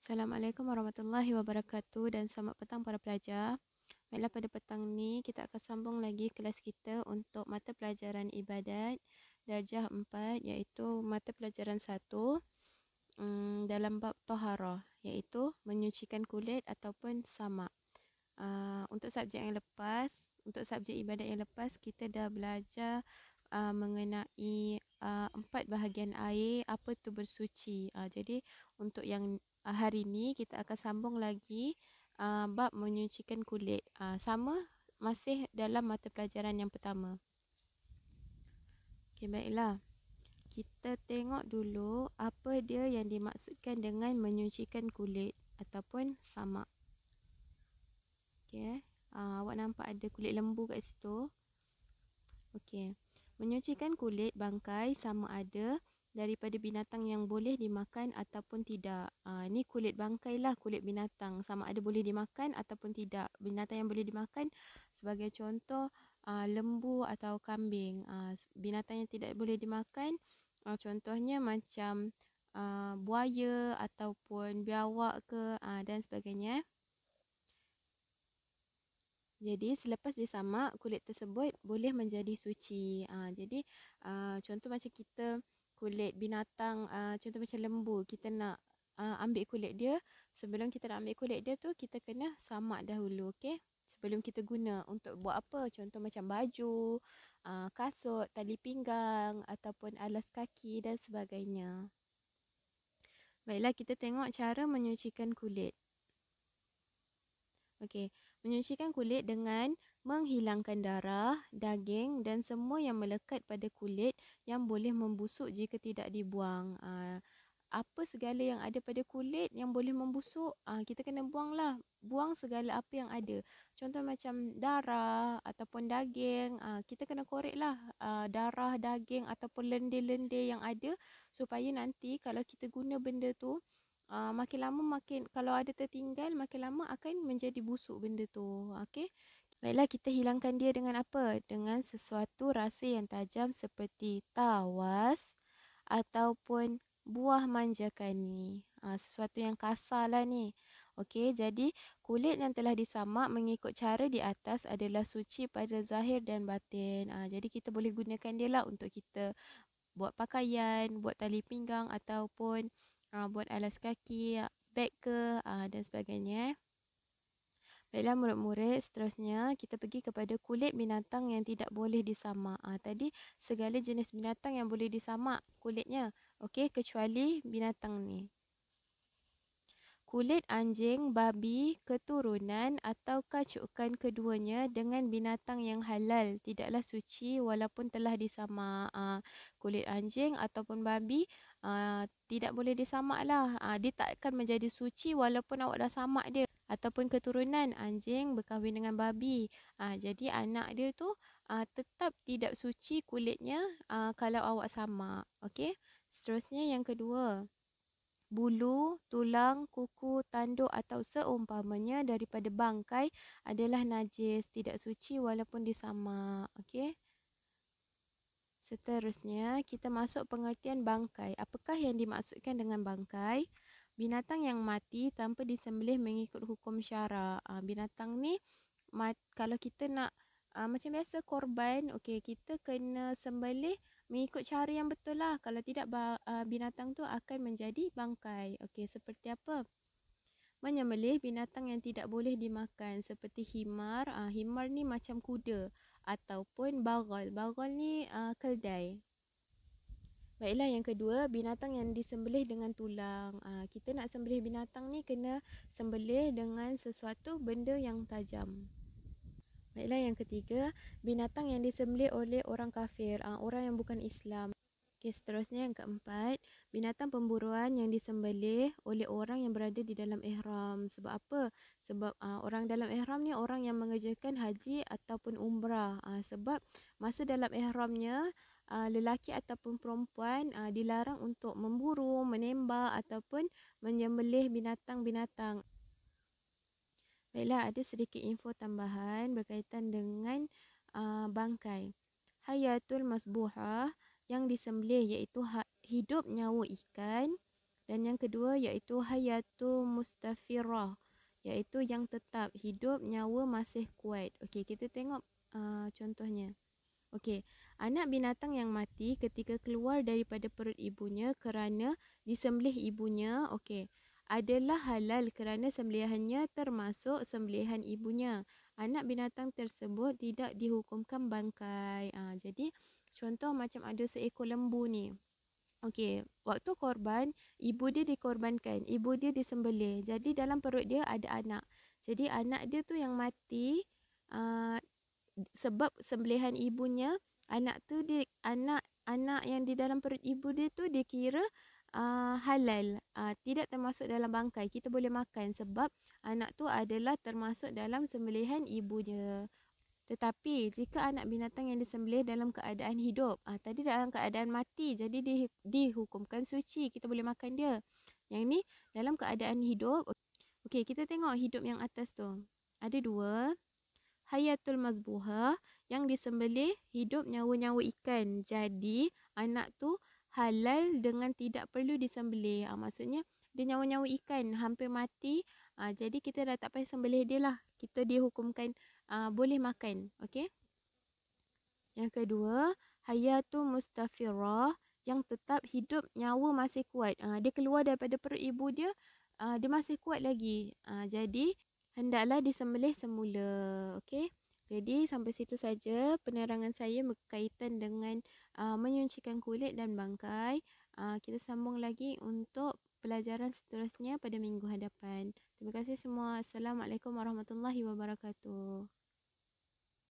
Assalamualaikum warahmatullahi wabarakatuh dan selamat petang para pelajar. Baiklah, pada petang ni kita akan sambung lagi kelas kita untuk mata pelajaran ibadat darjah 4 iaitu mata pelajaran 1 dalam bab taharah iaitu menyucikan kulit ataupun samak. Untuk subjek ibadat yang lepas kita dah belajar mengenai 4 bahagian air apa tu bersuci. Jadi untuk yang hari ni kita akan sambung lagi bab menyucikan kulit. Sama masih dalam mata pelajaran yang pertama. Okey, baiklah. Kita tengok dulu apa dia yang dimaksudkan dengan menyucikan kulit ataupun samak. Okey, awak nampak ada kulit lembu kat situ. Okey. Menyucikan kulit bangkai sama ada daripada binatang yang boleh dimakan ataupun tidak. Ni kulit bangkai lah, kulit binatang. Sama ada boleh dimakan ataupun tidak. Binatang yang boleh dimakan sebagai contoh lembu atau kambing. Binatang yang tidak boleh dimakan contohnya macam buaya ataupun biawak ke dan sebagainya. Jadi selepas disamak, kulit tersebut boleh menjadi suci. Jadi contoh macam kita kulit binatang, contoh macam lembu, kita nak ambil kulit dia. Sebelum kita nak ambil kulit dia tu, kita kena samak dahulu, okey? Sebelum kita guna untuk buat apa? Contoh macam baju, kasut, tali pinggang ataupun alas kaki dan sebagainya. Baiklah, kita tengok cara menyucikan kulit. Okey, menyucikan kulit dengan menghilangkan darah, daging dan semua yang melekat pada kulit yang boleh membusuk jika tidak dibuang. Apa segala yang ada pada kulit yang boleh membusuk, kita kena buanglah. Buang segala apa yang ada. Contoh macam darah ataupun daging, kita kena koreklah darah, daging ataupun lendir-lendir yang ada supaya nanti kalau kita guna benda tu, makin lama kalau ada tertinggal makin lama akan menjadi busuk benda tu. Okey. Baiklah, kita hilangkan dia dengan apa? Dengan sesuatu rasa yang tajam seperti tawas ataupun buah manjakani. Sesuatu yang kasar lah ni. Okey, jadi kulit yang telah disamak mengikut cara di atas adalah suci pada zahir dan batin. Jadi kita boleh gunakan dia lah untuk kita buat pakaian, buat tali pinggang ataupun buat alas kaki, beg ke dan sebagainya. Baiklah murid-murid, seterusnya kita pergi kepada kulit binatang yang tidak boleh disamak. Tadi segala jenis binatang yang boleh disamak kulitnya. Okey, kecuali binatang ni. Kulit anjing, babi, keturunan atau kacukan keduanya dengan binatang yang halal tidaklah suci walaupun telah disamak. Kulit anjing ataupun babi tidak boleh disamak lah. Dia tak akan menjadi suci walaupun awak dah samak dia. Ataupun keturunan anjing berkahwin dengan babi. Jadi anak dia tu tetap tidak suci kulitnya kalau awak samak. Okey. Seterusnya yang kedua. Bulu, tulang, kuku, tanduk atau seumpamanya daripada bangkai adalah najis, tidak suci walaupun disamak. Okey. Seterusnya, kita masuk pengertian bangkai. Apakah yang dimaksudkan dengan bangkai? Binatang yang mati tanpa disembelih mengikut hukum syarak. Binatang ni, kalau kita nak macam biasa korban, okey, kita kena sembelih mengikut cara yang betul lah. Kalau tidak, binatang tu akan menjadi bangkai. Okey, seperti apa? Menyembelih binatang yang tidak boleh dimakan seperti himar. Himar ni macam kuda ataupun bagal. Bagal ni keldai. Baiklah, yang kedua, binatang yang disembelih dengan tulang. Kita nak sembelih binatang ni kena sembelih dengan sesuatu benda yang tajam. Baiklah, yang ketiga, binatang yang disembelih oleh orang kafir, orang yang bukan Islam. Okey, seterusnya yang keempat, binatang pemburuan yang disembelih oleh orang yang berada di dalam ihram. Sebab apa? Sebab orang dalam ihram ni orang yang mengerjakan haji ataupun umrah. Sebab masa dalam ihramnya, lelaki ataupun perempuan dilarang untuk memburu, menembak ataupun menyembelih binatang-binatang. Baiklah, ada sedikit info tambahan berkaitan dengan bangkai. Hayatul masbuhah yang disembelih iaitu hidup nyawa ikan Dan yang kedua iaitu hayatu mustafirah, iaitu yang tetap, hidup, nyawa masih kuat. Okey, kita tengok contohnya. Okey, anak binatang yang mati ketika keluar daripada perut ibunya kerana disembelih ibunya, okey, adalah halal kerana sembelihannya termasuk sembelihan ibunya. Anak binatang tersebut tidak dihukumkan bangkai. Jadi contoh macam ada seekor lembu ni. Okey, waktu korban, ibu dia dikorbankan, ibu dia disembelih. Jadi dalam perut dia ada anak. Jadi anak dia tu yang mati uh, sebab sembelihan ibunya, anak tu dia anak yang di dalam perut ibu dia tu dia kira halal, tidak termasuk dalam bangkai. Kita boleh makan sebab anak tu adalah termasuk dalam sembelihan ibunya. Tetapi jika anak binatang yang disembelih dalam keadaan hidup, tadi dalam keadaan mati, jadi dihukumkan suci, kita boleh makan dia. Yang ni dalam keadaan hidup. Okey, kita tengok hidup yang atas tu. Ada dua. Hayatul mazbuha, yang disembelih hidup nyawa-nyawa ikan. Jadi anak tu halal dengan tidak perlu disembelih. Maksudnya dia nyawa-nyawa ikan hampir mati. Jadi kita dah tak payah sembelih dia lah. Kita dihukumkan boleh makan. Okey. Yang kedua, hayatu mustafirah, yang tetap hidup, nyawa masih kuat. Dia keluar daripada perut ibu dia, dia masih kuat lagi. Jadi hendaklah disembelih semula. Okey. Jadi sampai situ saja penerangan saya berkaitan dengan menyucikan kulit dan bangkai. Kita sambung lagi untuk pelajaran seterusnya pada minggu hadapan. Terima kasih semua. Assalamualaikum warahmatullahi wabarakatuh.